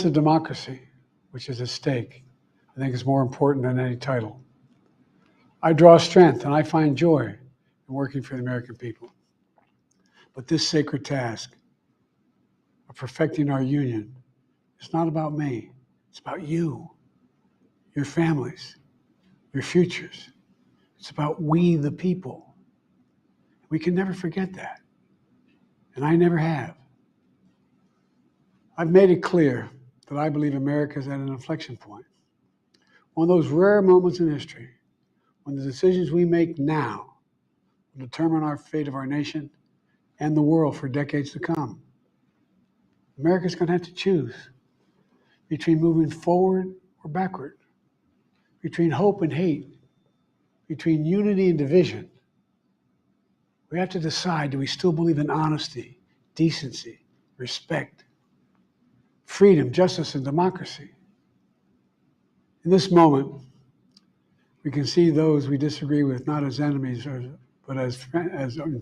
of democracy, which is at stake, I think is more important than any title. I draw strength and I find joy in working for the American people. But this sacred task of perfecting our union is not about me. It's about you, your families, your futures. It's about we, the people. We can never forget that. And I never have. I've made it clear that I believe America is at an inflection point. One of those rare moments in history when the decisions we make now will determine our fate of our nation and the world for decades to come. America's going to have to choose between moving forward or backward, between hope and hate, between unity and division. We have to decide, do we still believe in honesty, decency, respect, freedom, justice, and democracy? In this moment, we can see those we disagree with not as enemies, but as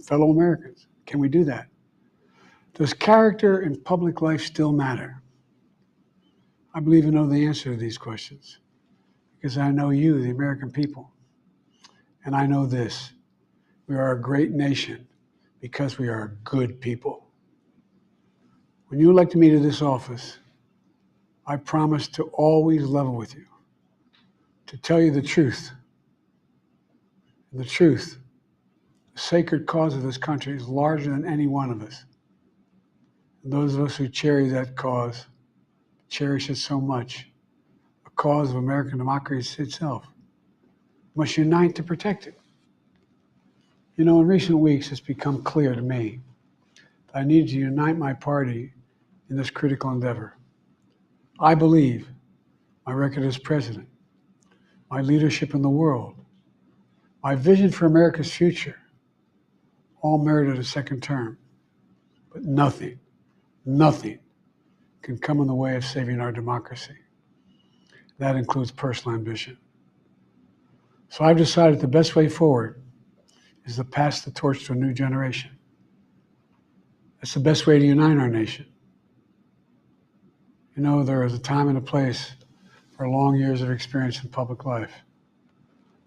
fellow Americans. Can we do that? Does character in public life still matter? I believe I know the answer to these questions because I know you, the American people. And I know this, we are a great nation because we are good people. When you elected me to this office, I promised to always level with you, to tell you the truth. And the truth, the sacred cause of this country is larger than any one of us. And those of us who cherish that cause, cherish it so much, a cause of American democracy itself, must unite to protect it. You know, in recent weeks, it's become clear to me that I need to unite my party in this critical endeavor. I believe my record as president, my leadership in the world, my vision for America's future, all merited a second term. But nothing can come in the way of saving our democracy. That includes personal ambition. So I've decided the best way forward is to pass the torch to a new generation. That's the best way to unite our nation. You know, there is a time and a place for long years of experience in public life.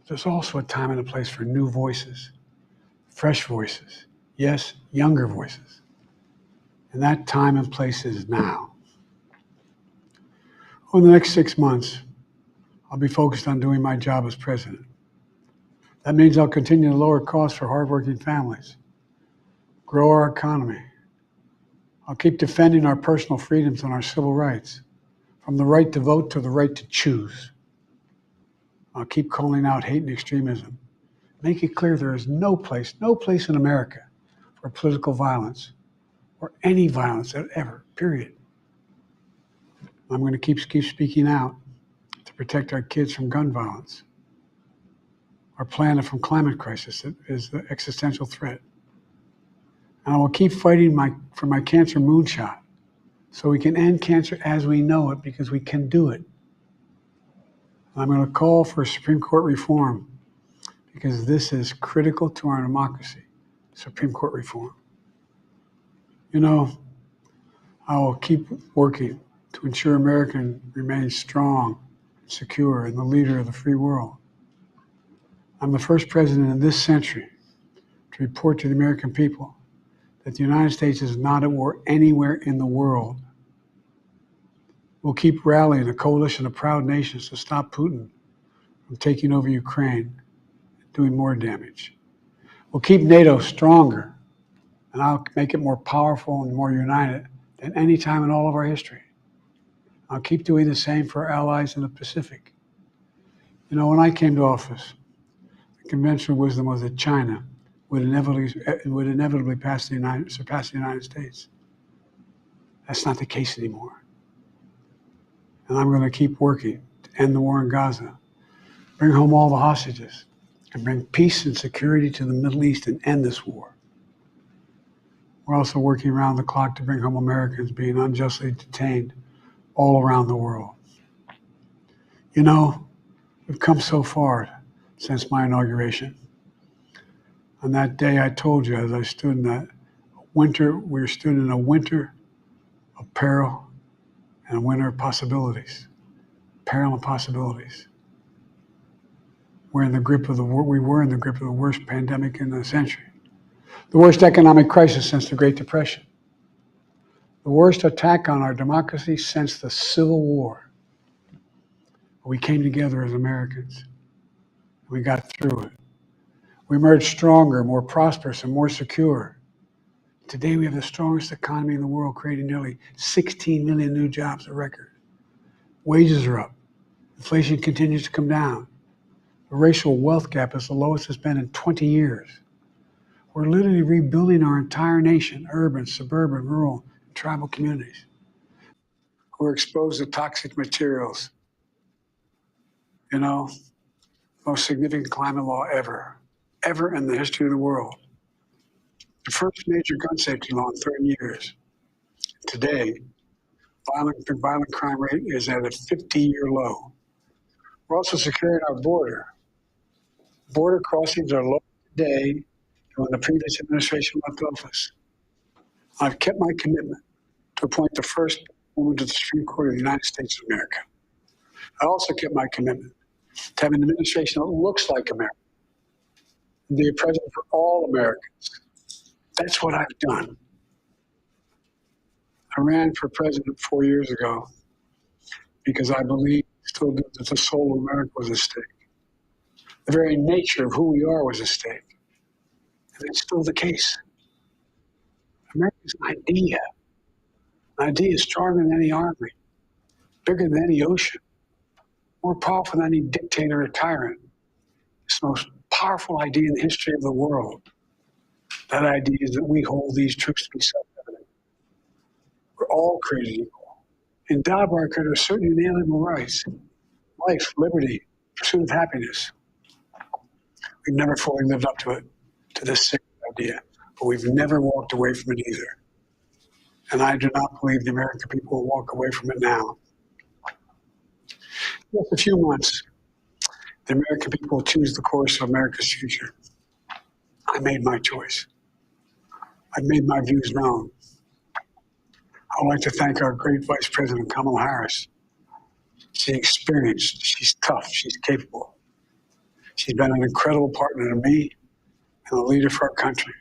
There's also a time and a place for new voices, fresh voices, yes, younger voices. And that time and place is now. Over the next 6 months, I'll be focused on doing my job as president. That means I'll continue to lower costs for hardworking families, grow our economy. I'll keep defending our personal freedoms and our civil rights, from the right to vote to the right to choose. I'll keep calling out hate and extremism. Make it clear there is no place in America for political violence or any violence ever, period. I'm going to keep speaking out to protect our kids from gun violence, our planet from climate crisis that is the existential threat. And I will keep fighting for my cancer moonshot so we can end cancer as we know it, because we can do it. I'm going to call for Supreme Court reform because this is critical to our democracy, Supreme Court reform. You know, I will keep working to ensure America remains strong, secure, and the leader of the free world. I'm the first president in this century to report to the American people that the United States is not at war anywhere in the world. We'll keep rallying a coalition of proud nations to stop Putin from taking over Ukraine and doing more damage. We'll keep NATO stronger, and I'll make it more powerful and more united than any time in all of our history. I'll keep doing the same for our allies in the Pacific. You know, when I came to office, the conventional wisdom was that China would inevitably surpass the United States. That's not the case anymore. And I'm going to keep working to end the war in Gaza, bring home all the hostages, and bring peace and security to the Middle East and end this war. We're also working around the clock to bring home Americans being unjustly detained all around the world. You know, we've come so far since my inauguration. On that day, I told you, as I stood in that winter, we stood in a winter of peril and a winter of possibilities, peril and possibilities. We were in the grip of the worst pandemic in the century, the worst economic crisis since the Great Depression, the worst attack on our democracy since the Civil War. We came together as Americans. We got through it. We emerged stronger, more prosperous, and more secure. Today, we have the strongest economy in the world, creating nearly 16 million new jobs, a record. Wages are up. Inflation continues to come down. The racial wealth gap is the lowest it's been in 20 years. We're literally rebuilding our entire nation, urban, suburban, rural, and tribal communities. We're exposed to toxic materials. Most significant climate law ever in the history of the world. The first major gun safety law in 30 years. Today, violent crime rate is at a 50-year low. We're also securing our border. Border crossings are lower today than when the previous administration left office. I've kept my commitment to appoint the first woman to the Supreme Court of the United States of America. I also kept my commitment to have an administration that looks like America, and be a president for all Americans. That's what I've done. I ran for president 4 years ago because I still do, that the soul of America was at stake. The very nature of who we are was at stake. And it's still the case. America is an idea. An idea is stronger than any army, bigger than any ocean, more powerful than any dictator or tyrant. It's the most powerful idea in the history of the world. That idea is that we hold these truths to be self-evident. We're all created equal, endowed by our Creator with certain inalienable rights: life, liberty, pursuit of happiness. We've never fully lived up to this sacred idea, but we've never walked away from it either. And I do not believe the American people will walk away from it now. In just a few months, the American people will choose the course of America's future. I made my choice. I've made my views known. I would like to thank our great Vice President, Kamala Harris. She's experienced, she's tough, she's capable. She's been an incredible partner to me and a leader for our country.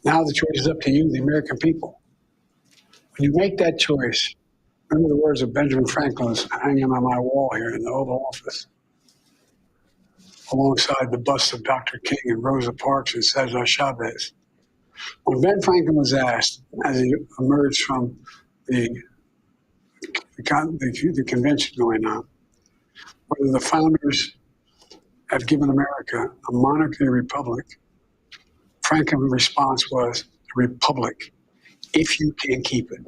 Now the choice is up to you, the American people. When you make that choice, remember the words of Benjamin Franklin hanging on my wall here in the Oval Office, alongside the busts of Dr. King and Rosa Parks and Cesar Chavez. When Ben Franklin was asked, as he emerged from the convention going on, whether the founders had given America a monarchy or republic, Franklin's response was, a republic, if you can keep it.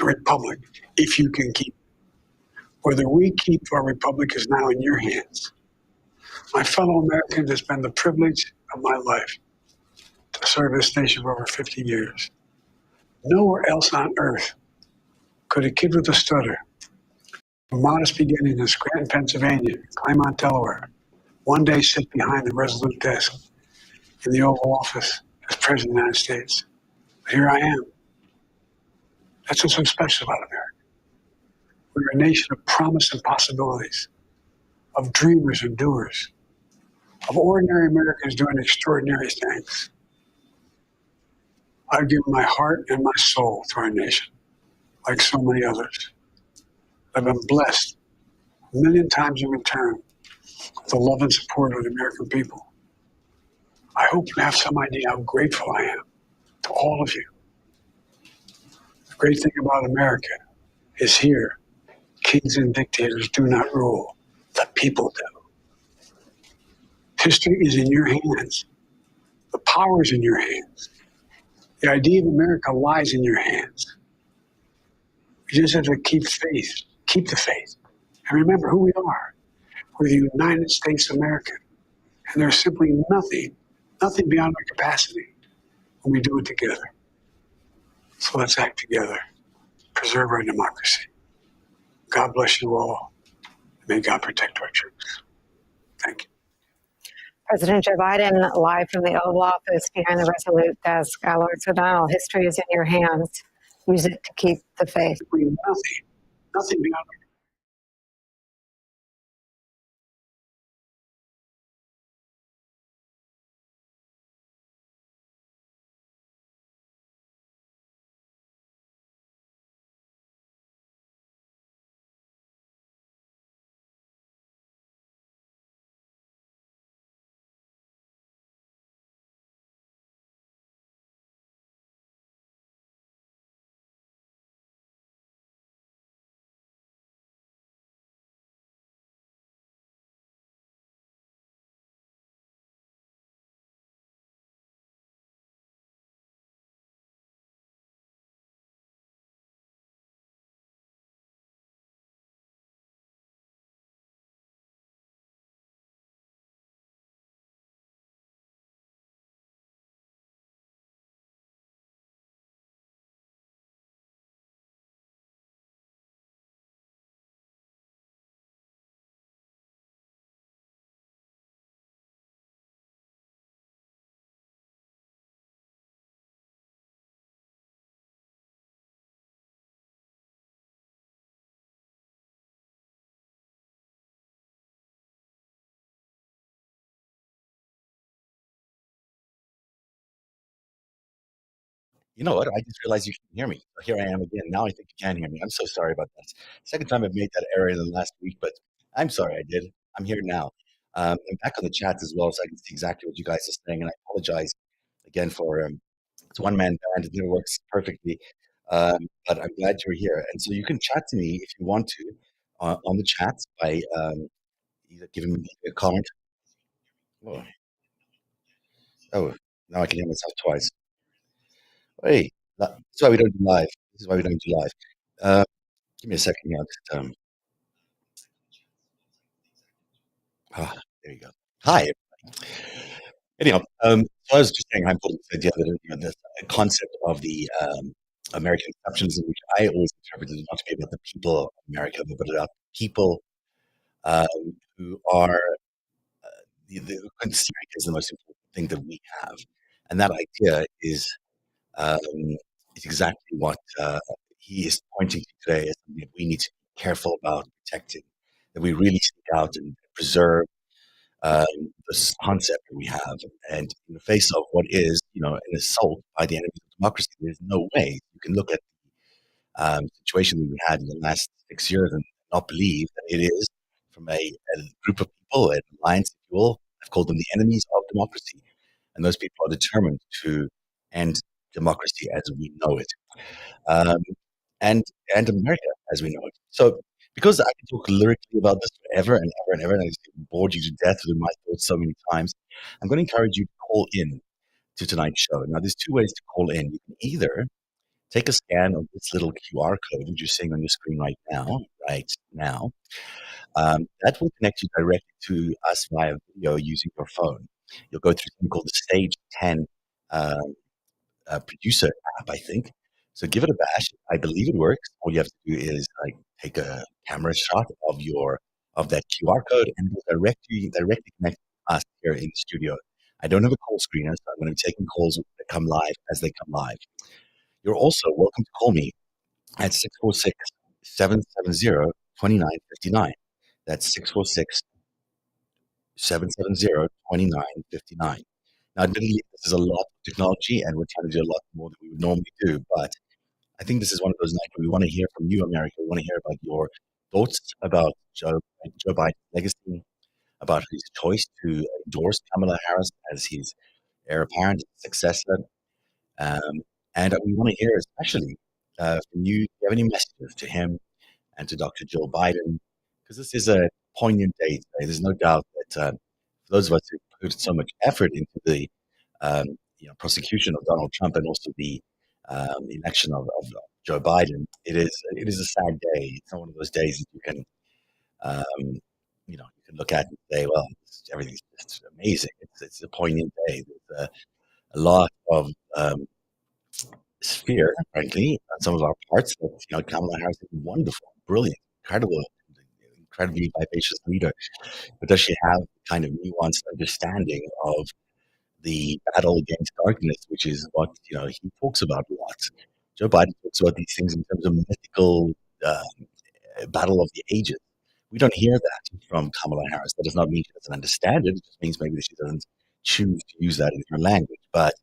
A republic, if you can keep it. Whether we keep our republic is now in your hands. My fellow Americans, it's been the privilege of my life to serve this nation for over 50 years. Nowhere else on earth could a kid with a stutter, a modest beginning in Scranton, Pennsylvania, Claymont, Delaware, one day sit behind the resolute desk in the Oval Office as President of the United States. But here I am. That's what's so special about America. We're a nation of promise and possibilities, of dreamers and doers, of ordinary Americans doing extraordinary things. I've given my heart and my soul to our nation, like so many others. I've been blessed a million times in return with the love and support of the American people. I hope you have some idea how grateful I am to all of you. The great thing about America is here, kings and dictators do not rule, the people do. History is in your hands. The power is in your hands. The idea of America lies in your hands. You just have to keep faith, keep the faith, and remember who we are. We're the United States of America, and there's simply nothing beyond our capacity when we do it together. So let's act together, preserve our democracy. God bless you all. May God protect our troops. Thank you. President Joe Biden, live from the Oval Office behind the Resolute desk. Lawrence O'Donnell, history is in your hands. use it to keep the faith. Nothing beyond. You know what? I just realized you can hear me. So here I am again. Now I think you can hear me. I'm so sorry about that. Second time I've made that error in the last week, but I'm sorry I did. I'm here now. I'm back on the chats as well, so I can see exactly what you guys are saying. And I apologize again for it's one man band. It never works perfectly. But I'm glad you're here. And so you can chat to me if you want to on the chats by either giving me a comment. Oh, oh, now I can hear myself twice. Hey, that's why we don't do live. This is why we don't do live. Uh, Give me a second here. I'll just, there you go. Hi. Anyhow, so I was just saying, I'm putting this idea that this concept of the American exceptionalism, which I always interpreted not to be about the people of America, but about people um, who are the America is the most important thing that we have, and that idea um, is exactly what he is pointing to today as something that we need to be careful about protecting, that we really seek out and preserve um, this concept that we have. And in the face of what is, an assault by the enemies of democracy, there's no way you can look at the situation that we had in the last 6 years and not believe that it is from a group of people, an alliance, if you will. I've called them the enemies of democracy. And those people are determined to end democracy as we know it. Um, and and America as we know it. So because I can talk lyrically about this forever and ever and ever, and I just bored you to death with my thoughts so many times, I'm going to encourage you to call in to tonight's show. Now, there's two ways to call in. You can either take a scan of this little QR code that you're seeing on your screen right now. That will connect you directly to us via video using your phone. You'll go through something called the Stage 10 uh, producer app, I think. So give it a bash. I believe it works. All you have to do is like take a camera shot of that QR code and it will directly connect us here in the studio. I don't have a call screener, so I'm going to be taking calls that come live as they come live. You're also welcome to call me at 646 770 2959. That's 646 770 2959. Now, admittedly, this is a lot of technology, and we're trying to do a lot more than we would normally do. But I think this is one of those nights where we want to hear from you, America. We want to hear about your thoughts about Joe Biden's legacy, about his choice to endorse Kamala Harris as his heir apparent successor. Um, and we want to hear, especially from you, if you have any messages to him and to Dr. Joe Biden, because this is a poignant day today. There's no doubt that for those of us who put so much effort into the um, prosecution of Donald Trump and also the election of Joe Biden, it is a sad day. It's not one of those days that you can you can look at and say, well, everything's just amazing. It's a poignant day. There's a lot of fear, frankly, on some of our parts. That Kamala Harris is wonderful, brilliant, incredibly vivacious leader. But does she have kind of nuanced understanding of the battle against darkness, which is what he talks about a lot? Joe Biden talks about these things in terms of mythical uh, battle of the ages. We don't hear that from Kamala Harris. That does not mean she doesn't understand it. It just means maybe that she doesn't choose to use that in her language. But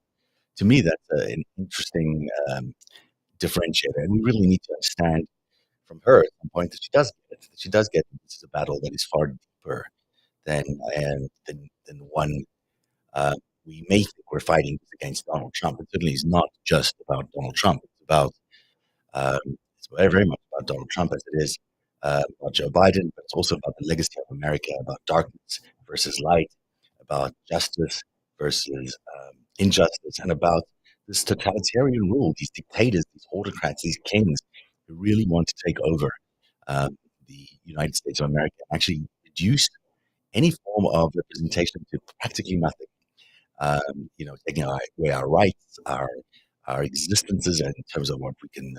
to me, that's an interesting differentiator, and we really need to understand from her at some point that she does get it. That she does get it. This is a battle that is far deeper than than one uh, we may think we're fighting against Donald Trump. It certainly is not just about Donald Trump. Um, it's very much about Donald Trump as it is about Joe Biden, but it's also about the legacy of America, about darkness versus light, about justice versus injustice, and about this totalitarian rule, these dictators, these autocrats, these kings who really want to take over the United States of America and actually reduce any form of representation to practically nothing. Taking away our rights, our existences, and in terms of what we can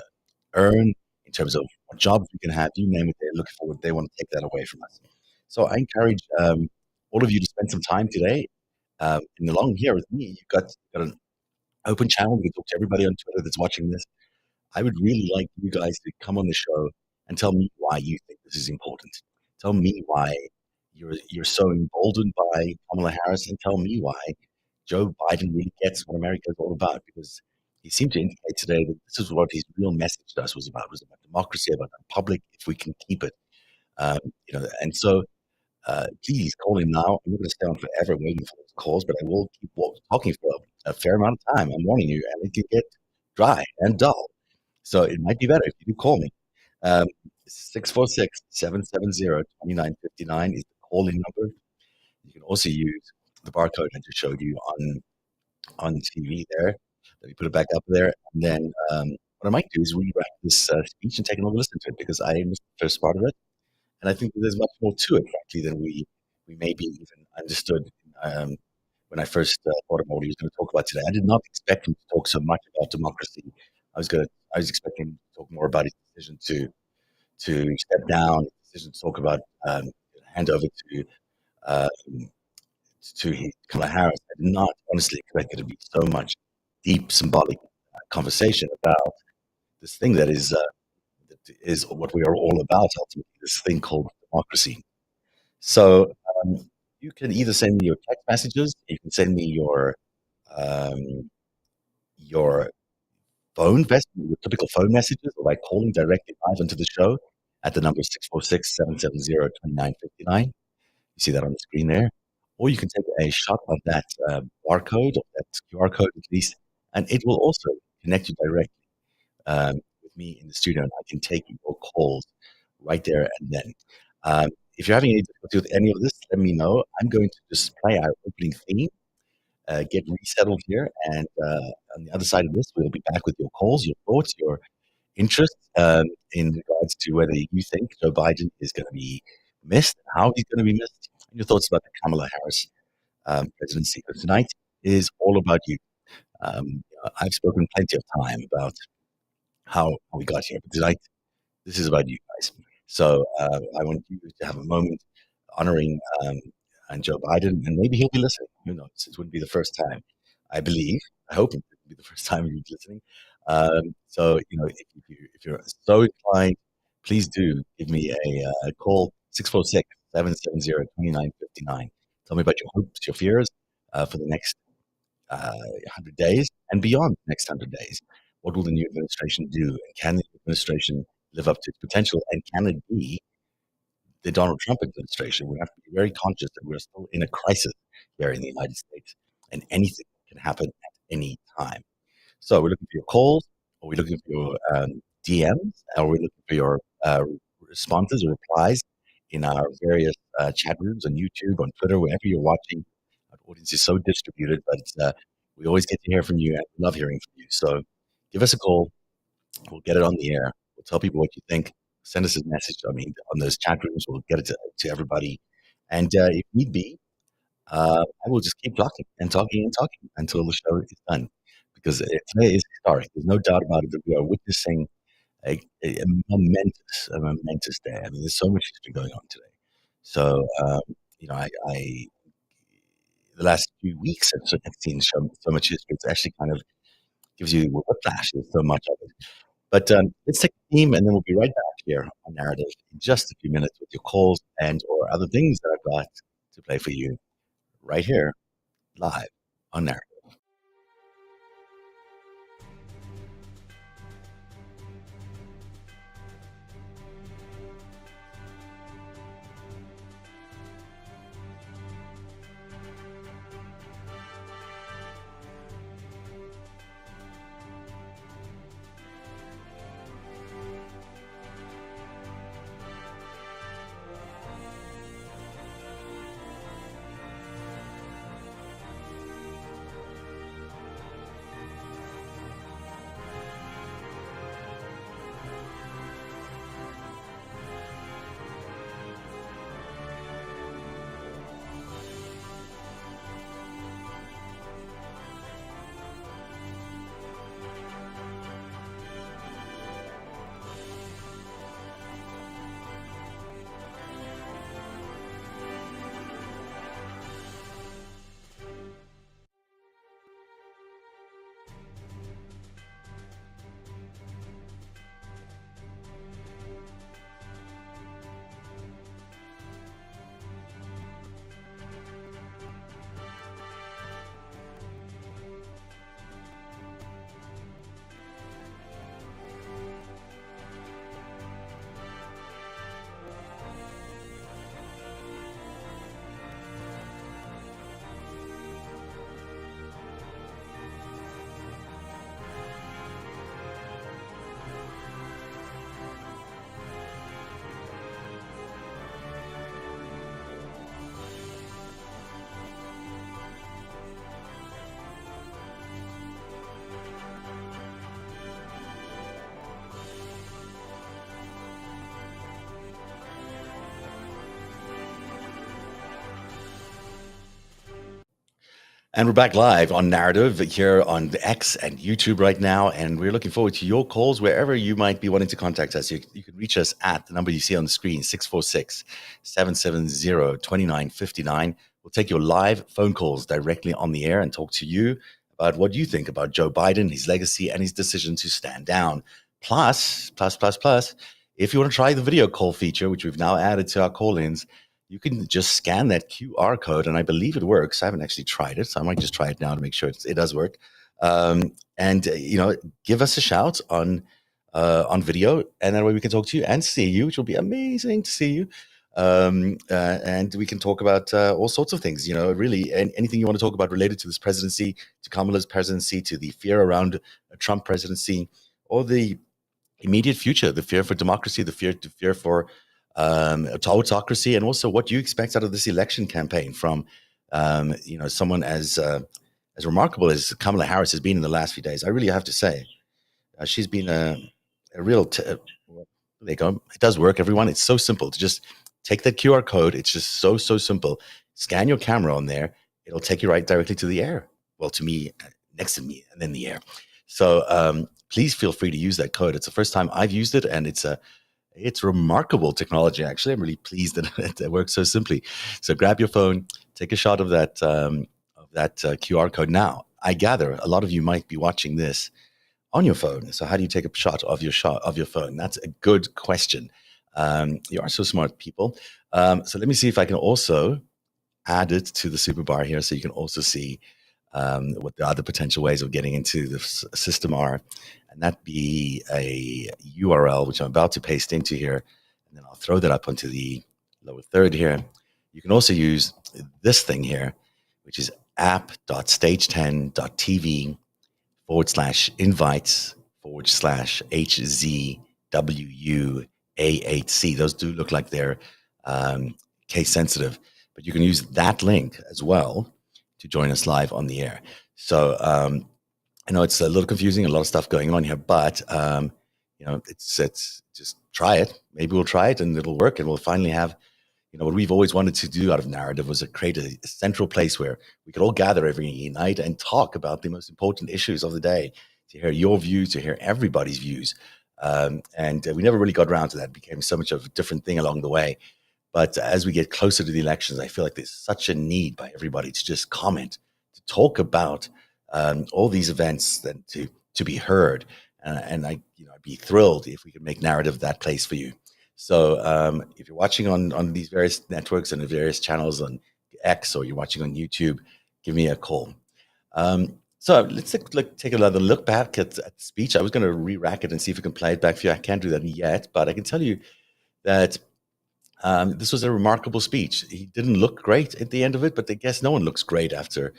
earn, in terms of what jobs we can have, you name it, they're looking for. They want to take that away from us. So I encourage all of you to spend some time today in the long here with me. You've got an open channel. You can talk to everybody on Twitter that's watching this. I would really like you guys to come on the show and tell me why you think this is important. Tell me why you're so emboldened by Kamala Harris, and tell me why Joe Biden really gets what America is all about. Because he seemed to indicate today that this is what his real message to us was about. It was about democracy, about the republic, if we can keep it. And so please call him now. I'm not going to stay on forever waiting for those calls, but I will keep talking for a fair amount of time. I'm warning you, and it can get dry and dull. So it might be better if you do call me. 646 770 2959 is the call-in number. You can also use the barcode I just showed you on TV there. Let me put it back up there. And then what I might do is rewrite this speech and take another listen to it, because I missed the first part of it. And I think that there's much more to it, frankly, than we maybe even understood when I first thought about what he was going to talk about today. I did not expect him to talk so much about democracy. I was expecting him to talk more about his decision to step down, his decision to talk about hand over to Kamala Harris. I did not honestly expect there to be so much deep symbolic conversation about this thing that is what we are all about ultimately, this thing called democracy. So you can either send me your text messages, you can send me um, your your typical phone messages, or by calling directly live into the show at the number 646 770 2959. You see that on the screen there. Or you can take a shot of that barcode, or that QR code at least, and it will also connect you directly with me in the studio, and I can take your calls right there and then. If you're having any difficulty with any of this, let me know. I'm going to just play our opening theme, get resettled here, and on the other side of this, we'll be back with your calls, your thoughts, your interests in regards to whether you think Joe Biden is going to be missed, how he's going to be missed, and your thoughts about the Kamala Harris presidency. But tonight is all about you. I've spoken plenty of time about how we got here, but tonight this is about you guys. So I want you to have a moment honoring and Joe Biden, and maybe he'll be listening. Who knows? It wouldn't be the first time. I believe. I hope it wouldn't be the first time he's listening. So if you're so inclined, please do give me a call, 646 770 2959. Tell me about your hopes, your fears for the next 100 days and beyond the next 100 days. What will the new administration do? And can the administration live up to its potential? And can it be the Donald Trump administration? We have to be very conscious that we're still in a crisis here in the United States, and anything can happen at any time. So we're looking for your calls, or we're looking for your DMs, or we're looking for your responses or replies in our various chat rooms on YouTube, on Twitter, wherever you're watching. Our audience is so distributed, but we always get to hear from you, and we love hearing from you. So give us a call. We'll get it on the air. We'll tell people what you think. Send us a message. I mean, on those chat rooms, we'll get it to everybody. And if need be, I will just keep talking and talking and talking until the show is done. Because today is historic. There's no doubt about it that we are witnessing a momentous day. I mean, there's so much history going on today. So, the last few weeks have seen so much history. It's actually kind of gives you whiplash. There's so much of it. But let's take a theme, and then we'll be right back here on Narrative in just a few minutes with your calls and or other things that I've got to play for you right here, live on Narrative. And we're back live on Narrative here on the X and YouTube right now. And we're looking forward to your calls wherever you might be wanting to contact us. You can reach us at the number you see on the screen, 646-770-2959. We'll take your live phone calls directly on the air and talk to you about what you think about Joe Biden, his legacy, and his decision to stand down. Plus, if you want to try the video call feature, which we've now added to our call-ins, you can just scan that QR code, and I believe it works. I haven't actually tried it, so I might just try it now to make sure it does work. And give us a shout on video, and that way we can talk to you and see you, which will be amazing to see you. And we can talk about all sorts of things. Really anything you want to talk about related to this presidency, to Kamala's presidency, to the fear around a Trump presidency, or the immediate future, the fear for democracy, the fear for autocracy, and also what you expect out of this election campaign from someone as remarkable as Kamala Harris has been in the last few days. I really have to say, she's been a real. There you go. It does work, everyone. It's so simple to just take that QR code. It's just so simple. Scan your camera on there. It'll take you right directly to the air. Well, to me, next to me, and then the air. So please feel free to use that code. It's the first time I've used it, and it's remarkable technology, actually. I'm really pleased that it works so simply. So grab your phone, take a shot of that QR code. Now, I gather a lot of you might be watching this on your phone. So how do you take a shot of your phone? That's a good question. You are so smart, people. So let me see if I can also add it to the super bar here, so you can also see what the other potential ways of getting into the system are. And that be a URL, which I'm about to paste into here. And then I'll throw that up onto the lower third here. You can also use this thing here, which is app.stageten.tv/invites/HZWUA8C. Those do look like they're case sensitive, but you can use that link as well to join us live on the air. So I know it's a little confusing, a lot of stuff going on here, but it's just try it. Maybe we'll try it and it'll work, and we'll finally have, what we've always wanted to do out of Narrative was to create a central place where we could all gather every night and talk about the most important issues of the day, to hear your views, to hear everybody's views. And we never really got around to that. It became so much of a different thing along the way. But as we get closer to the elections, I feel like there's such a need by everybody to just comment, to talk about all these events, and to to be heard. And I'd be thrilled if we could make narrative that place for you. So if you're watching on these various networks and the various channels on X, or you're watching on YouTube, give me a call. So let's take another look back at the speech. I was going to re-rack it and see if we can play it back for you. I can't do that yet, but I can tell you that this was a remarkable speech. He didn't look great at the end of it, but I guess no one looks great after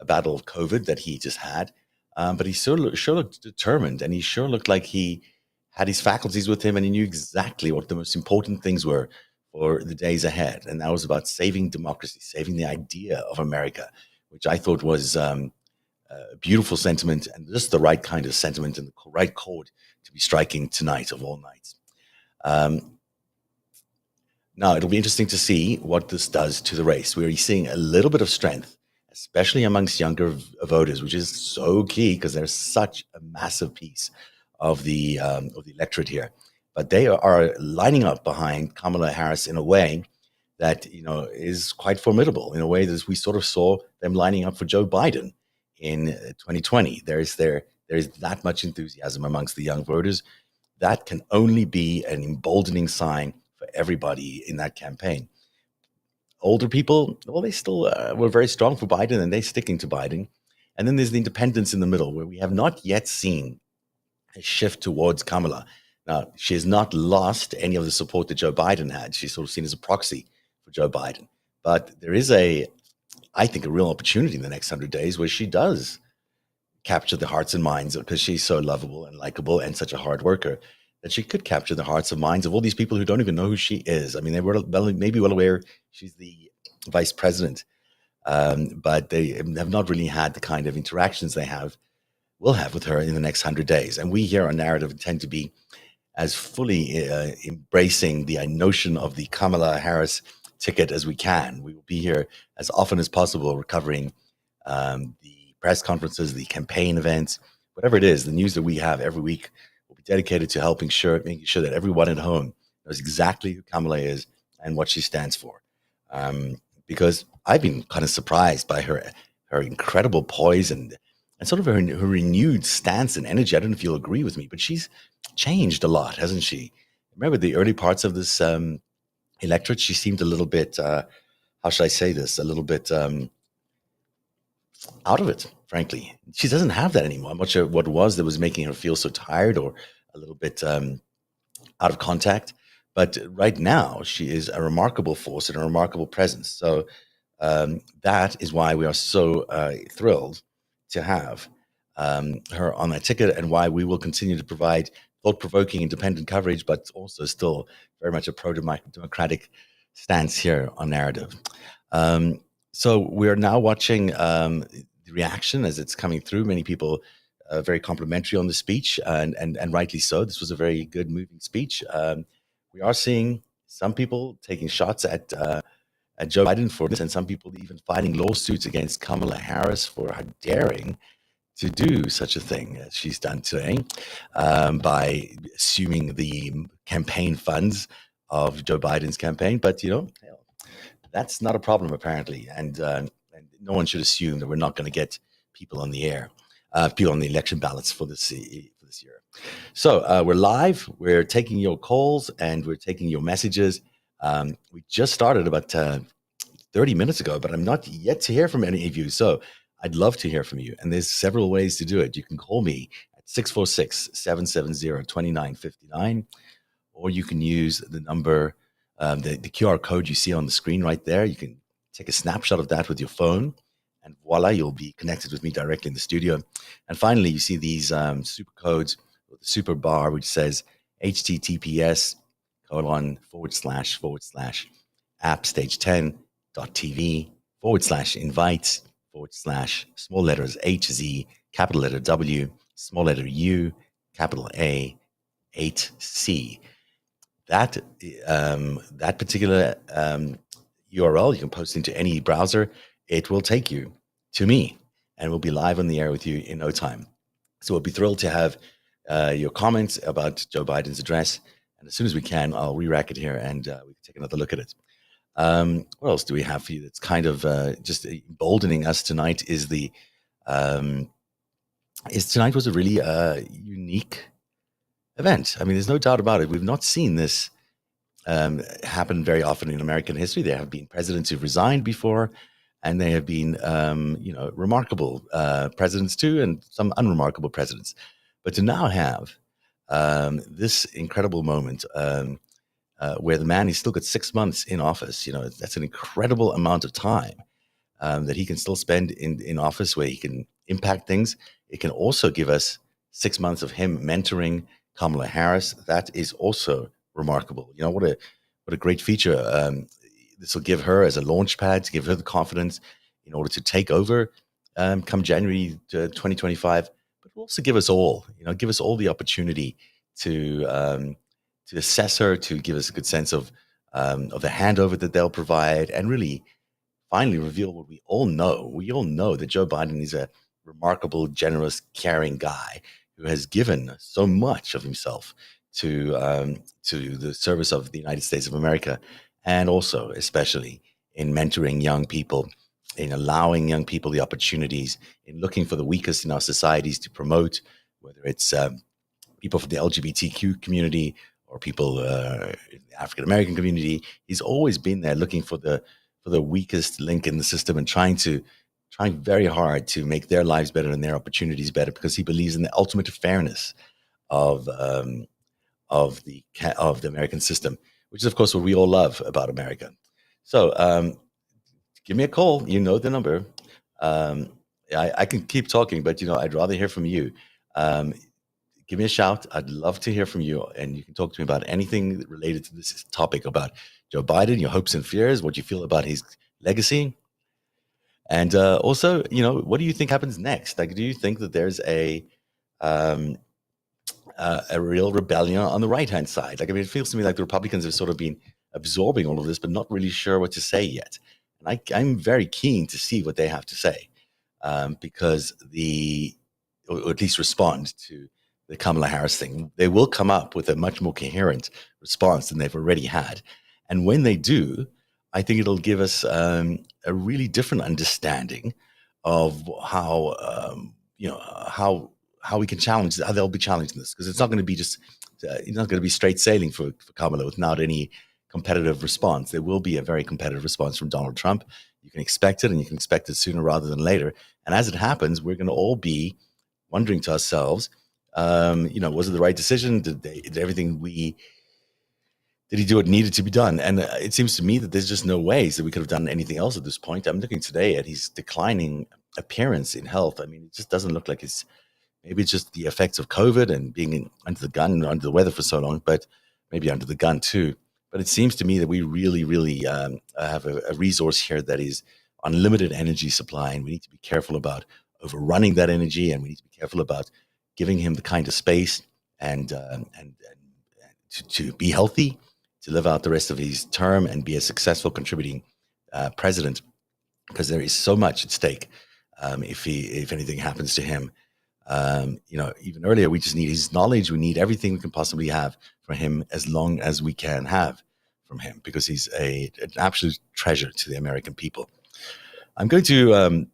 a battle of COVID that he just had. But he sure looked determined, and he sure looked like he had his faculties with him, and he knew exactly what the most important things were for the days ahead. And that was about saving democracy, saving the idea of America, which I thought was a beautiful sentiment, and just the right kind of sentiment and the right chord to be striking tonight of all nights. Now, it'll be interesting to see what this does to the race. We're seeing a little bit of strength, especially amongst younger voters, which is so key because they're such a massive piece of the electorate here. But they are lining up behind Kamala Harris in a way that is quite formidable. In a way that we sort of saw them lining up for Joe Biden in 2020. There is that much enthusiasm amongst the young voters. That can only be an emboldening sign for everybody in that campaign. Older people, well, they still were very strong for Biden, and they're sticking to Biden. And then there's the independents in the middle, where we have not yet seen a shift towards Kamala. Now, she has not lost any of the support that Joe Biden had. She's sort of seen as a proxy for Joe Biden. But there is I think, a real opportunity in the next 100 days where she does capture the hearts and minds, because she's so lovable and likable and such a hard worker, that she could capture the hearts and minds of all these people who don't even know who she is. I mean, they were maybe well aware she's the vice president, but they have not really had the kind of interactions will have with her in the next 100 days. And we here on Narrative tend to be as fully embracing the notion of the Kamala Harris ticket as we can. We will be here as often as possible, covering the press conferences, the campaign events, whatever it is, the news that we have every week will be dedicated to making sure that everyone at home knows exactly who Kamala is and what she stands for. Because I've been kind of surprised by her incredible poise and sort of her renewed stance and energy. I don't know if you'll agree with me, but she's changed a lot, hasn't she? Remember the early parts of this electorate, she seemed a little bit, how should I say this, a little bit out of it, frankly. She doesn't have that anymore. I'm not sure what it was that was making her feel so tired or a little bit out of contact. But right now, she is a remarkable force and a remarkable presence. So that is why we are so thrilled to have her on that ticket, and why we will continue to provide thought-provoking, independent coverage, but also still very much a pro-democratic stance here on Narrative. So we're now watching the reaction as it's coming through. Many people very complimentary on the speech, and rightly so. This was a very good, moving speech. We are seeing some people taking shots at Joe Biden for this, and some people even filing lawsuits against Kamala Harris for her daring to do such a thing as she's done today, by assuming the campaign funds of Joe Biden's campaign. But that's not a problem apparently, and no one should assume that we're not going to get people on the air, people on the election ballots for this year. So we're live. We're taking your calls and we're taking your messages. We just started about 30 minutes ago, but I'm not yet to hear from any of you. So I'd love to hear from you. And there's several ways to do it. You can call me at 646-770-2959, or you can use the number, the QR code you see on the screen right there. You can take a snapshot of that with your phone, and voila, you'll be connected with me directly in the studio. And finally, you see these super codes, with the super bar, which says https://appstage10.tv/invites/ small letters HZ, capital letter W, small letter U, capital A, 8C. That particular URL, you can post into any browser. It will take you to me, and we'll be live on the air with you in no time. So we'll be thrilled to have your comments about Joe Biden's address. And as soon as we can, I'll re-rack it here, and we can take another look at it. What else do we have for you that's kind of just emboldening us tonight is the is tonight was a really unique event. I mean, there's no doubt about it. We've not seen this happen very often in American history. There have been presidents who've resigned before, and they have been, remarkable presidents too, and some unremarkable presidents. But to now have this incredible moment where the man, he's still got 6 months in office, that's an incredible amount of time that he can still spend in office where he can impact things. It can also give us 6 months of him mentoring Kamala Harris. That is also remarkable. What a great feature. This will give her as a launch pad to give her the confidence in order to take over come January 2025. But will also give us all, the opportunity to assess her, to give us a good sense of the handover that they'll provide, and really finally reveal what we all know. We all know that Joe Biden is a remarkable, generous, caring guy who has given so much of himself to the service of the United States of America, and also especially in mentoring young people, in allowing young people the opportunities, in looking for the weakest in our societies to promote, whether it's people from the LGBTQ community or people in the African American community. He's always been there looking for the weakest link in the system and trying very hard to make their lives better and their opportunities better, because he believes in the ultimate fairness of the American system, which is of course what we all love about America. So give me a call. You know the number. I can keep talking, but I'd rather hear from you. Give me a shout. I'd love to hear from you, and you can talk to me about anything related to this topic about Joe Biden, your hopes and fears, what you feel about his legacy, and also, what do you think happens next? Like, do you think that there's a real rebellion on the right-hand side? Like, I mean, it feels to me like the Republicans have sort of been absorbing all of this, but not really sure what to say yet. And I'm very keen to see what they have to say, because or at least respond to the Kamala Harris thing. They will come up with a much more coherent response than they've already had. And when they do, I think it'll give us a really different understanding of how we can challenge, how they'll be challenging this, because it's not going to be just, it's not going to be straight sailing for Kamala without any competitive response. There will be a very competitive response from Donald Trump. You can expect it, and you can expect it sooner rather than later. And as it happens, we're going to all be wondering to ourselves, was it the right decision? Did everything did he do what needed to be done? And it seems to me that there's just no ways that we could have done anything else at this point. I'm looking today at his declining appearance in health. I mean, it just doesn't look like maybe it's just the effects of COVID and being under the gun, under the weather for so long, but maybe under the gun too. But it seems to me that we really, really have a resource here that is unlimited energy supply, and we need to be careful about overrunning that energy, and we need to be careful about giving him the kind of space and to be healthy, to live out the rest of his term and be a successful contributing president, because there is so much at stake if anything happens to him. Even earlier, we just need his knowledge. We need everything we can possibly have from him, as long as we can have from him, because he's an absolute treasure to the American people. I'm going to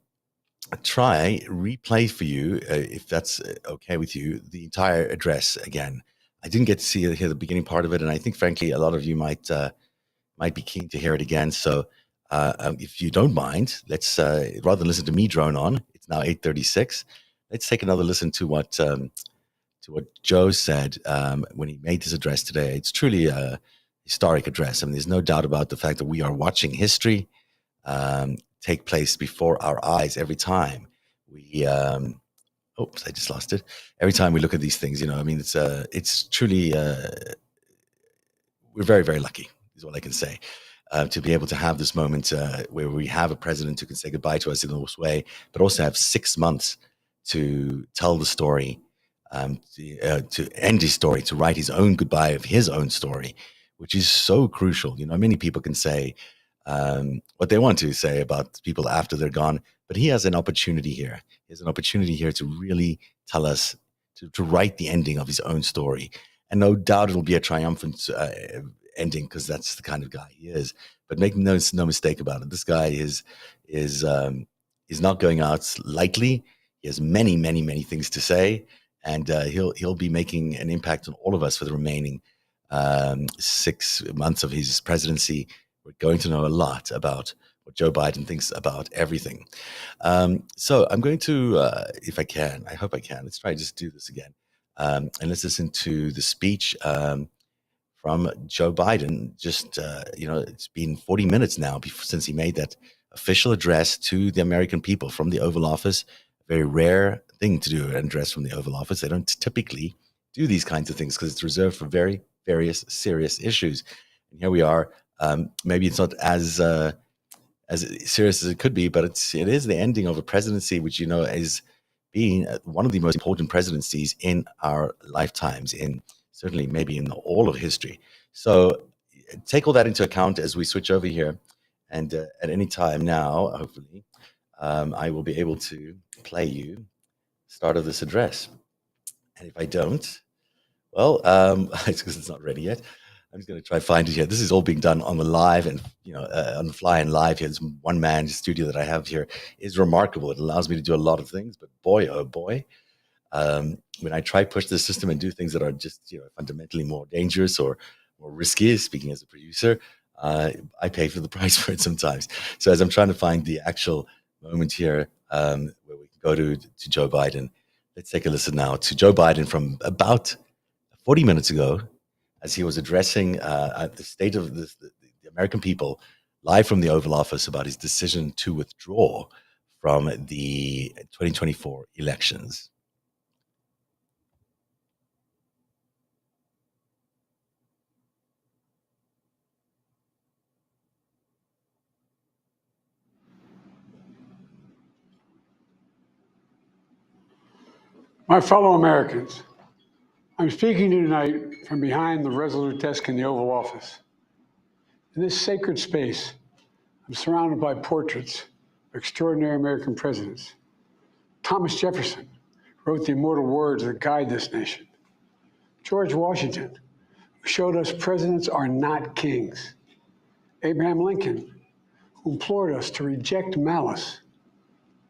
replay for you, if that's okay with you, the entire address again. I didn't get to hear the beginning part of it, and I think, frankly, a lot of you might be keen to hear it again. So if you don't mind, let's rather than listen to me drone on. It's now 8:36. Let's take another listen to what Joe said when he made this address today. It's truly a historic address. I mean, there's no doubt about the fact that we are watching history take place before our eyes every time we. Oops, I just lost it. Every time we look at these things, I mean, it's truly. We're very, very lucky, is what I can say, to be able to have this moment where we have a president who can say goodbye to us in this way, but also have 6 months to tell the story, to end his story, to write his own goodbye of his own story, which is so crucial. Many people can say what they want to say about people after they're gone, but he has an opportunity here. He has an opportunity here to really tell us, to write the ending of his own story. And no doubt it'll be a triumphant ending, because that's the kind of guy he is. But make no mistake about it. This guy is not going out lightly. He He has many, many, many things to say, and he'll be making an impact on all of us for the remaining 6 months of his presidency. We're going to know a lot about what Joe Biden thinks about everything. So I'm going to, if I can, I hope I can. Let's try to just do this again, and let's listen to the speech from Joe Biden. Just it's been 40 minutes now since he made that official address to the American people from the Oval Office. A very rare thing to do, an address from the Oval Office. They don't typically do these kinds of things because it's reserved for very various serious issues. And here we are. Maybe it's not as serious as it could be, but it is the ending of a presidency, which is being one of the most important presidencies in our lifetimes, in certainly maybe in all of history. So take all that into account as we switch over here, and at any time now, hopefully, I will be able to play you start of this address. And if I don't, well, it's because it's not ready yet. I'm just going to try to find it here. This is all being done on the live and on the fly and live here. This one-man studio that I have here is remarkable. It allows me to do a lot of things, but boy, oh boy, when I try push the system and do things that are just fundamentally more dangerous or more risky, speaking as a producer, I pay for the price for it sometimes. So as I'm trying to find the actual moment here where we can go to Joe Biden, let's take a listen now to Joe Biden from about 40 minutes ago, as he was addressing the state of the American people live from the Oval Office about his decision to withdraw from the 2024 elections. My fellow Americans, I'm speaking to you tonight from behind the resolute desk in the Oval Office. In this sacred space, I'm surrounded by portraits of extraordinary American presidents. Thomas Jefferson wrote the immortal words that guide this nation. George Washington, who showed us presidents are not kings. Abraham Lincoln, who implored us to reject malice.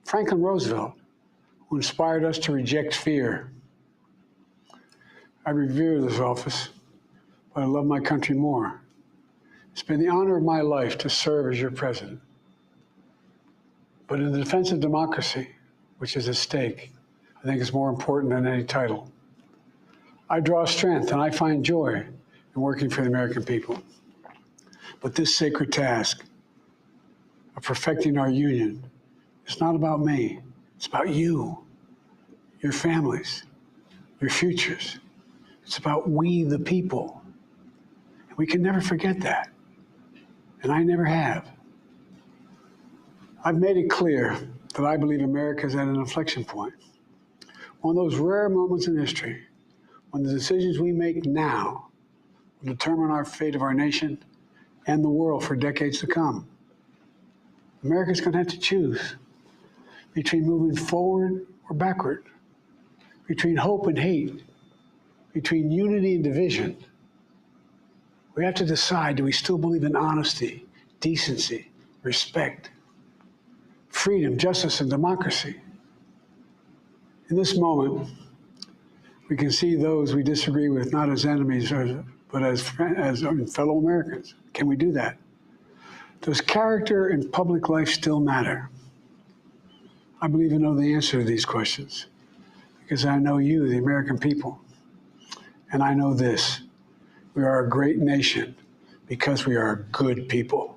Franklin Roosevelt, who inspired us to reject fear. I revere this office, but I love my country more. It's been the honor of my life to serve as your president. But in the defense of democracy, which is at stake, I think it's more important than any title. I draw strength and I find joy in working for the American people. But this sacred task of perfecting our union is not about me. It's about you, your families, your futures. It's about we, the people. And we can never forget that. And I never have. I've made it clear that I believe America is at an inflection point. One of those rare moments in history when the decisions we make now will determine our fate of our nation and the world for decades to come. America's going to have to choose between moving forward or backward, between hope and hate, between unity and division. We have to decide, do we still believe in honesty, decency, respect, freedom, justice, and democracy? In this moment, we can see those we disagree with not as enemies, but as fellow Americans. Can we do that? Does character in public life still matter? I believe I know the answer to these questions because I know you, the American people. And I know this, we are a great nation because we are good people.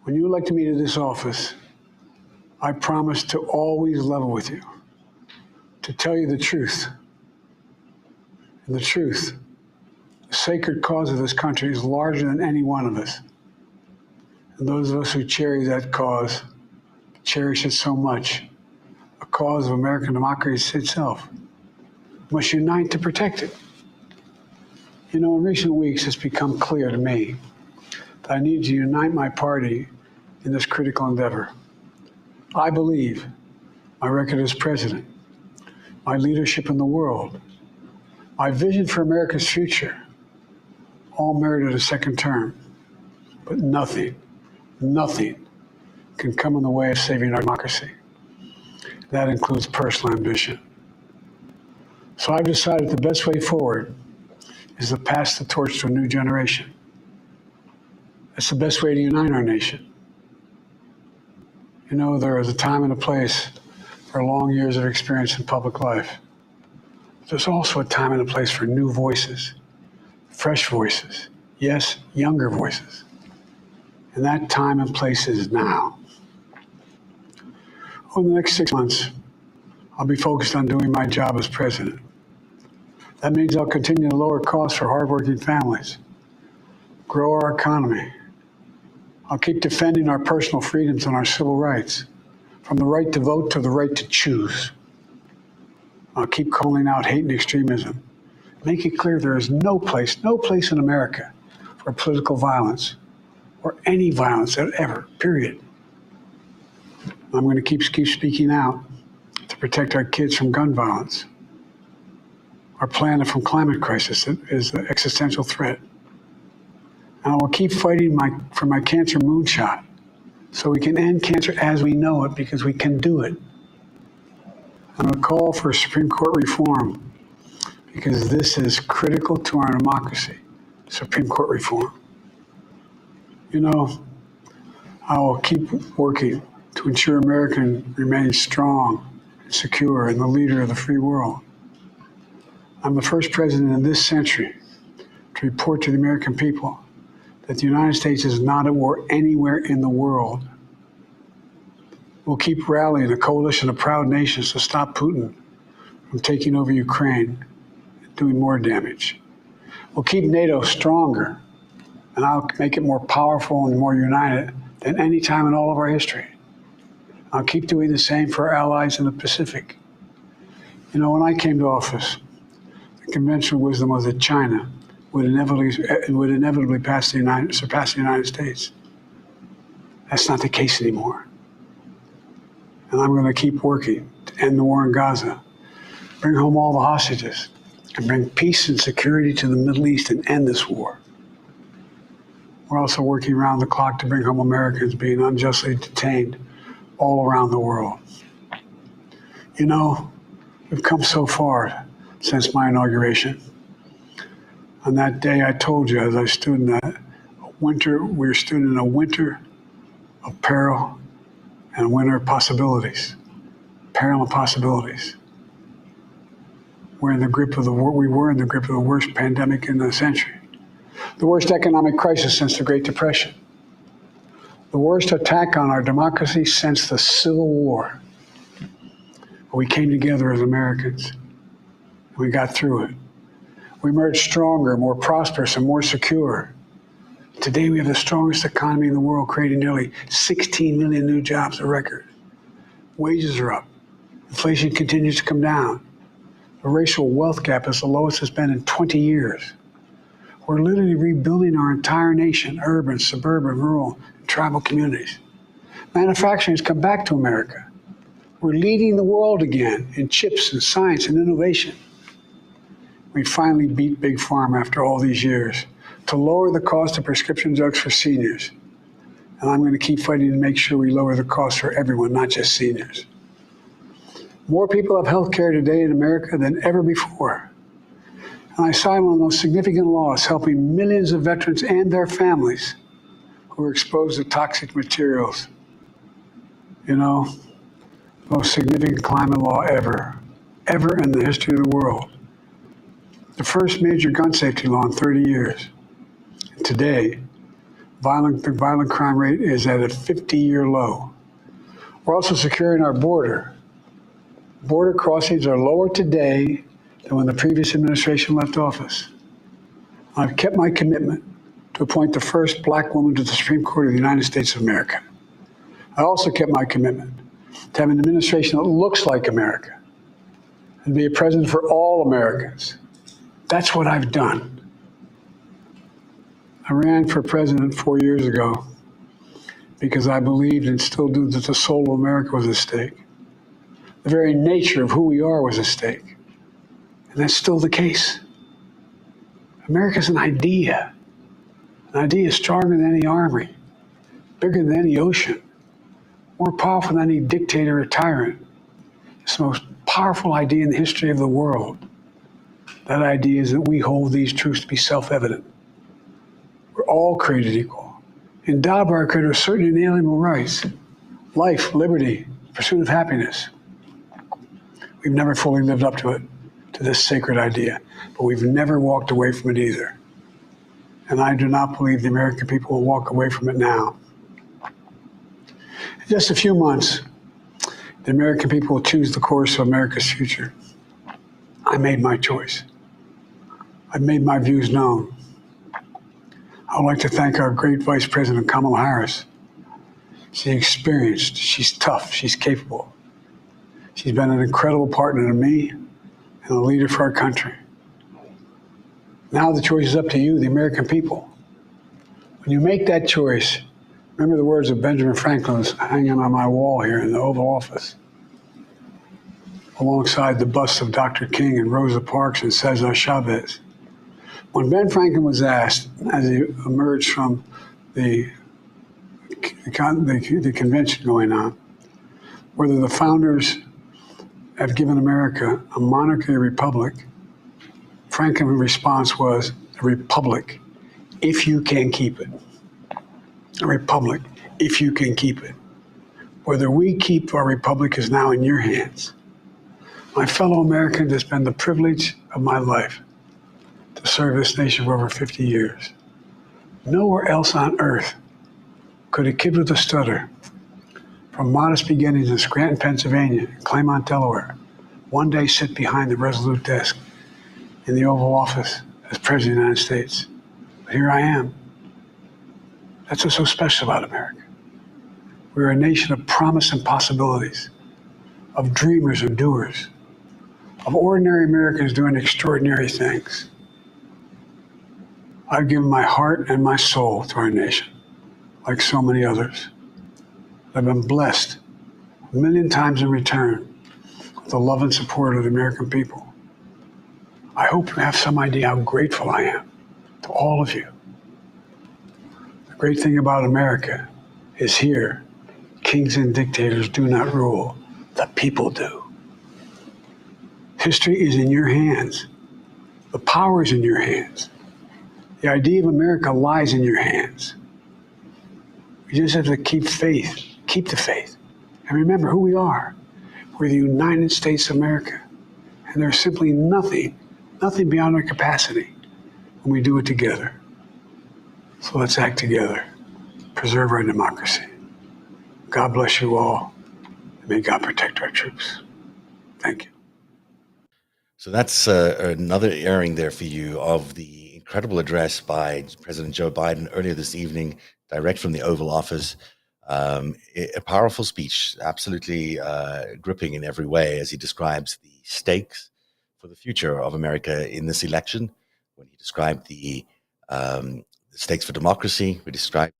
When you elected me to this office, I promised to always level with you, to tell you the truth. And the truth, the sacred cause of this country is larger than any one of us. And those of us who cherish that cause, cherish it so much, a cause of American democracy itself, must unite to protect it. You know, in recent weeks, it's become clear to me that I need to unite my party in this critical endeavor. I believe my record as president, my leadership in the world, my vision for America's future, all merited a second term. But nothing can come in the way of saving our democracy. That includes personal ambition. So I've decided the best way forward is to pass the torch to a new generation. That's the best way to unite our nation. You know, there is a time and a place for long years of experience in public life. There's also a time and a place for new voices, fresh voices, yes, younger voices. And that time and place is now. Over the next 6 months, I'll be focused on doing my job as president. That means I'll continue to lower costs for hardworking families, grow our economy. I'll keep defending our personal freedoms and our civil rights, from the right to vote to the right to choose. I'll keep calling out hate and extremism. Make it clear there is no place in America for political violence or any violence ever, period. I'm going to keep speaking out to protect our kids from gun violence. Our planet from climate crisis is an existential threat. And I will keep fighting for my cancer moonshot so we can end cancer as we know it, because we can do it. I'm going to call for Supreme Court reform because this is critical to our democracy, Supreme Court reform. You know, I will keep working to ensure America remains strong, secure, and the leader of the free world. I'm the first president in this century to report to the American people that the United States is not at war anywhere in the world. We'll keep rallying a coalition of proud nations to stop Putin from taking over Ukraine and doing more damage. We'll keep NATO stronger, and I'll make it more powerful and more united than any time in all of our history. I'll keep doing the same for our allies in the Pacific. You know, when I came to office, the conventional wisdom was that China would inevitably surpass the United States. That's not the case anymore. And I'm going to keep working to end the war in Gaza, bring home all the hostages, and bring peace and security to the Middle East and end this war. We're also working around the clock to bring home Americans being unjustly detained all around the world. You know, we've come so far since my inauguration. On that day, I told you, as I stood in we stood in a winter of peril and a winter of possibilities. Peril and possibilities. We were in the grip of the worst pandemic in the century, the worst economic crisis since the Great Depression, the worst attack on our democracy since the Civil War. But we came together as Americans. We got through it. We emerged stronger, more prosperous, and more secure. Today, we have the strongest economy in the world, creating nearly 16 million new jobs, a record. Wages are up. Inflation continues to come down. The racial wealth gap is the lowest it's been in 20 years. We're literally rebuilding our entire nation, urban, suburban, rural, and tribal communities. Manufacturing has come back to America. We're leading the world again in chips and science and innovation. We finally beat Big Pharma after all these years to lower the cost of prescription drugs for seniors. And I'm going to keep fighting to make sure we lower the cost for everyone, not just seniors. More people have health care today in America than ever before. And I signed one of the most significant laws helping millions of veterans and their families who were exposed to toxic materials. You know, the most significant climate law ever in the history of the world. The first major gun safety law in 30 years. And today, the violent crime rate is at a 50-year low. We're also securing our border. Border crossings are lower today than when the previous administration left office. I've kept my commitment to appoint the first black woman to the Supreme Court of the United States of America. I also kept my commitment to have an administration that looks like America and be a president for all Americans. That's what I've done. I ran for president 4 years ago because I believed and still do that the soul of America was at stake. The very nature of who we are was at stake. And that's still the case. America's an idea. An idea stronger than any army, bigger than any ocean, more powerful than any dictator or tyrant. It's the most powerful idea in the history of the world. That idea is that we hold these truths to be self-evident. We're all created equal, endowed by our Creator with certain inalienable rights: life, liberty, pursuit of happiness. We've never fully lived up to it, to this sacred idea, but we've never walked away from it either. And I do not believe the American people will walk away from it now. In just a few months, the American people will choose the course of America's future. I made my choice. I've made my views known. I would like to thank our great Vice President Kamala Harris. She's experienced, she's tough, she's capable. She's been an incredible partner to me and a leader for our country. Now the choice is up to you, the American people. When you make that choice, remember the words of Benjamin Franklin hanging on my wall here in the Oval Office, alongside the busts of Dr. King and Rosa Parks and Cesar Chavez. When Ben Franklin was asked, as he emerged from the convention going on, whether the founders have given America a monarchy or republic, Franklin's response was, a republic, if you can keep it. A republic, if you can keep it. Whether we keep our republic is now in your hands. My fellow Americans, it's been the privilege of my life to serve this nation for over 50 years. Nowhere else on earth could a kid with a stutter, from modest beginnings in Scranton, Pennsylvania, and Claymont, Delaware, one day sit behind the resolute desk in the Oval Office as President of the United States. But here I am. That's what's so special about America. We're a nation of promise and possibilities, of dreamers and doers, of ordinary Americans doing extraordinary things. I've given my heart and my soul to our nation, like so many others. I've been blessed a million times in return with the love and support of the American people. I hope you have some idea how grateful I am to all of you. The great thing about America is here, kings and dictators do not rule, the people do. History is in your hands. The power is in your hands. The idea of America lies in your hands. We just have to keep faith, keep the faith, and remember who we are. We're the United States of America, and there's simply nothing beyond our capacity when we do it together. So let's act together, preserve our democracy. God bless you all, and may God protect our troops. Thank you. So that's another airing there for you of the incredible address by President Joe Biden earlier this evening, direct from the Oval Office. A powerful speech, absolutely gripping in every way as he describes the stakes for the future of America in this election. When he described the stakes for democracy, we described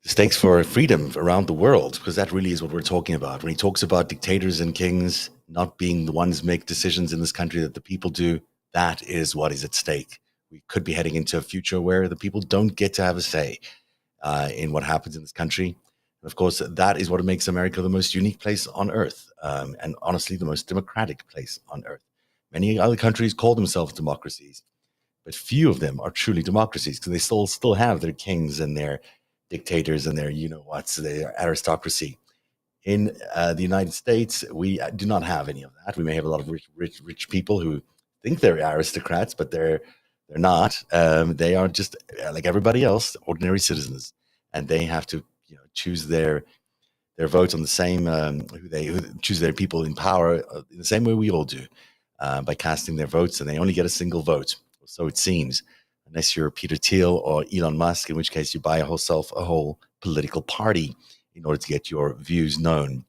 the stakes for freedom around the world, because that really is what we're talking about. When he talks about dictators and kings not being the ones who make decisions in this country, that the people do, that is what is at stake. We could be heading into a future where the people don't get to have a say in what happens in this country. And of course, that is what makes America the most unique place on earth, and honestly, the most democratic place on earth. Many other countries call themselves democracies, but few of them are truly democracies because they still have their kings and their dictators and their you-know-whats, their aristocracy. In the United States, we do not have any of that. We may have a lot of rich people who think they're aristocrats, but they're not. They are just like everybody else, ordinary citizens, and they have to choose their votes on the same who choose their people in power in the same way we all do, by casting their votes, and they only get a single vote. So it seems, unless you're Peter Thiel or Elon Musk, in which case you buy yourself a whole political party in order to get your views known.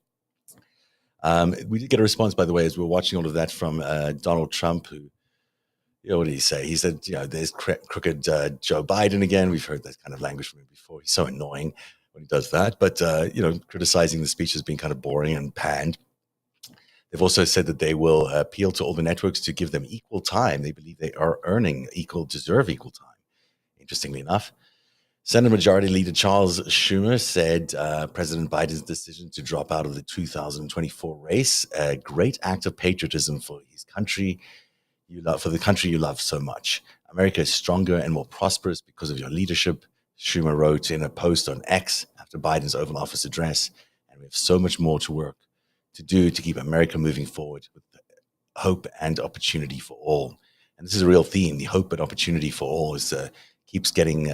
We did get a response, by the way, as we were watching all of that, from Donald Trump, who, what did he say? He said, there's crooked Joe Biden again. We've heard that kind of language from him before. He's so annoying when he does that. But, criticizing the speech as being kind of boring and panned. They've also said that they will appeal to all the networks to give them equal time. They believe they are deserve equal time, interestingly enough. Senate Majority Leader Charles Schumer said President Biden's decision to drop out of the 2024 race, a great act of patriotism for his country you love, for the country you love so much. America is stronger and more prosperous because of your leadership, Schumer wrote in a post on X after Biden's Oval Office address. And we have so much more to do to keep America moving forward with hope and opportunity for all. And this is a real theme. The hope and opportunity for all keeps getting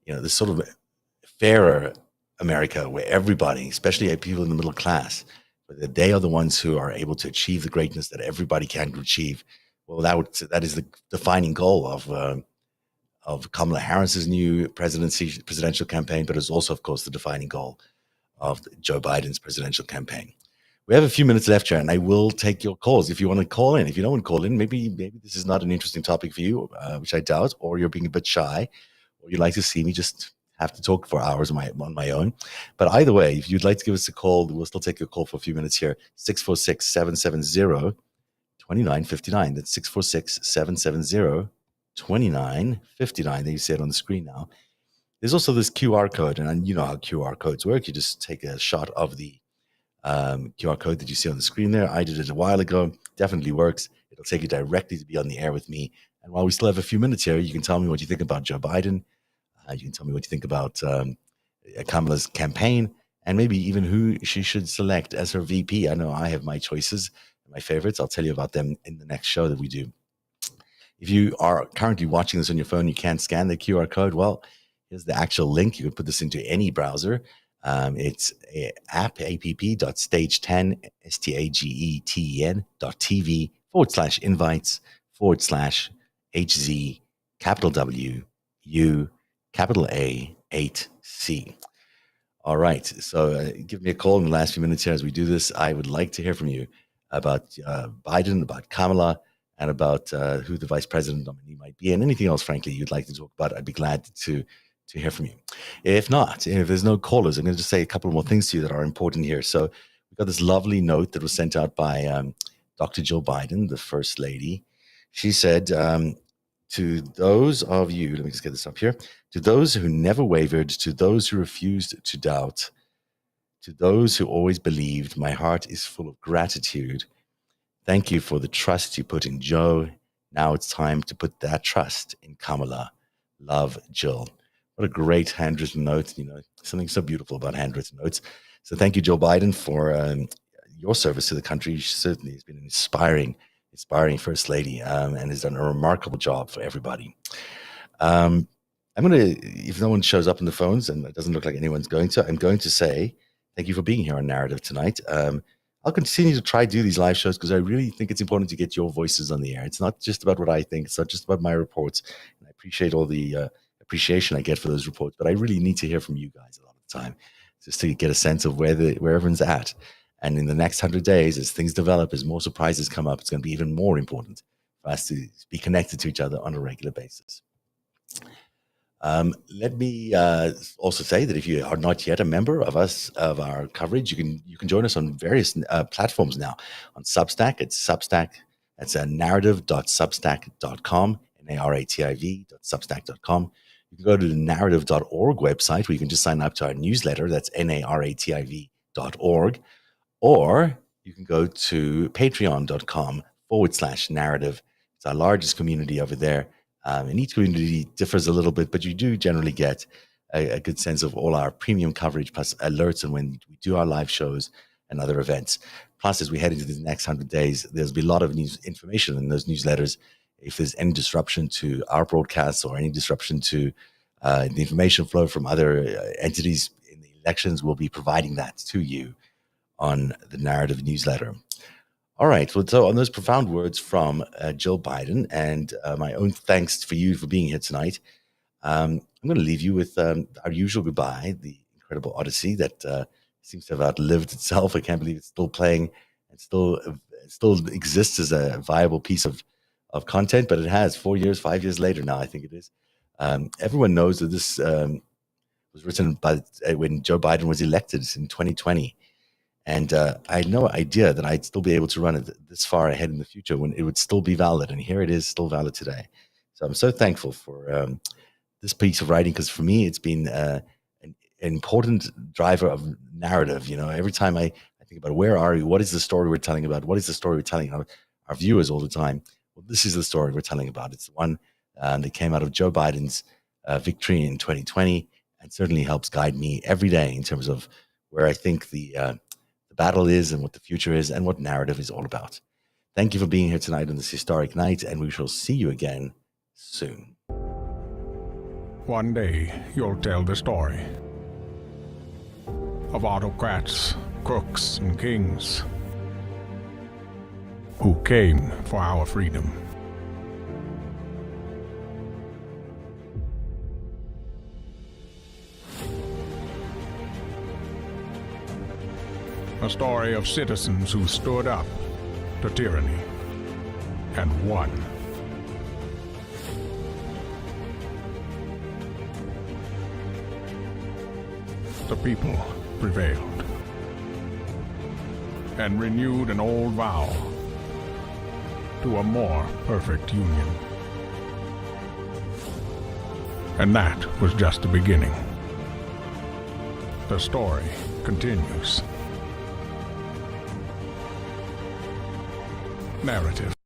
this sort of fairer America where everybody, especially people in the middle class, where they are the ones who are able to achieve the greatness that everybody can achieve. Well, that is the defining goal of Kamala Harris's new presidential campaign, but it's also, of course, the defining goal of Joe Biden's presidential campaign. We have a few minutes left here, and I will take your calls if you want to call in. If you don't want to call in, maybe this is not an interesting topic for you, which I doubt, or you're being a bit shy, or you'd like to see me just have to talk for hours on my own. But either way, if you'd like to give us a call, we'll still take your call for a few minutes here. 646-770-2959. That's 646-770-2959. There you see it on the screen now. There's also this QR code, and you know how QR codes work. You just take a shot of the QR code that you see on the screen there. I did it a while ago. Definitely works. It'll take you directly to be on the air with me. And while we still have a few minutes here, you can tell me what you think about Joe Biden. You can tell me what you think about Kamala's campaign, and maybe even who she should select as her VP. I know I have my choices, my favorites. I'll tell you about them in the next show that we do. If you are currently watching this on your phone, you can't scan the QR code. Well, here's the actual link. You can put this into any browser. It's app.stage10, STAGEN.tv/invites/HZ, capital W, U, capital A, 8C. All right. So give me a call in the last few minutes here as we do this. I would like to hear from you about Biden, about Kamala, and about who the vice president nominee might be, and anything else, frankly, you'd like to talk about. I'd be glad to hear from you. If not, if there's no callers, I'm going to just say a couple more things to you that are important here. So we got this lovely note that was sent out by Dr. Jill Biden, the First Lady. She said, to those of you, let me just get this up here, to those who never wavered, to those who refused to doubt, to those who always believed, my heart is full of gratitude. Thank you for the trust you put in Joe. Now it's time to put that trust in Kamala. Love, Jill. What a great handwritten note. You know, something so beautiful about handwritten notes. So thank you, Joe Biden, for your service to the country. She certainly has been an inspiring First Lady and has done a remarkable job for everybody. I'm going to, if no one shows up on the phones, and it doesn't look like anyone's going to, I'm going to say thank you for being here on Narrative tonight. I'll continue to try to do these live shows because I really think it's important to get your voices on the air. It's not just about what I think. It's not just about my reports. And I appreciate all the appreciation I get for those reports, but I really need to hear from you guys a lot of the time just to get a sense of where everyone's at. And in the next 100 days, as things develop, as more surprises come up, it's going to be even more important for us to be connected to each other on a regular basis. Let me also say that if you are not yet a member of our coverage, you can join us on various platforms now. On Substack, it's Substack. That's narrative.substack.com, narrativ.substack.com. You can go to the narrative.org website where you can just sign up to our newsletter. That's narrativ.org. Or you can go to patreon.com/narrative. It's our largest community over there. And each community differs a little bit, but you do generally get a good sense of all our premium coverage plus alerts and when we do our live shows and other events. Plus, as we head into the next 100 days, there'll be a lot of news information in those newsletters. If there's any disruption to our broadcasts or any disruption to the information flow from other entities in the elections, we'll be providing that to you on the Narrative newsletter. All right. Well, so on those profound words from Jill Biden and my own thanks for you for being here tonight, I'm going to leave you with our usual goodbye, the incredible Odyssey that seems to have outlived itself. I can't believe it's still playing and still exists as a viable piece of content, but it has 5 years later now, I think it is. Everyone knows that this was written by when Joe Biden was elected in 2020. And I had no idea that I'd still be able to run it this far ahead in the future when it would still be valid. And here it is, still valid today. So I'm so thankful for this piece of writing because for me it's been an important driver of narrative. Every time I think about where are we, what is the story we're telling about, what is the story we're telling our viewers all the time. Well, this is the story we're telling about. It's the one that came out of Joe Biden's victory in 2020, and certainly helps guide me every day in terms of where I think the battle is and what the future is and what narrative is all about. Thank you for being here tonight on this historic night, and we shall see you again soon. One day, you'll tell the story of autocrats, crooks, and kings who came for our freedom. A story of citizens who stood up to tyranny and won. The people prevailed and renewed an old vow to a more perfect union. And that was just the beginning. The story continues. Narrative.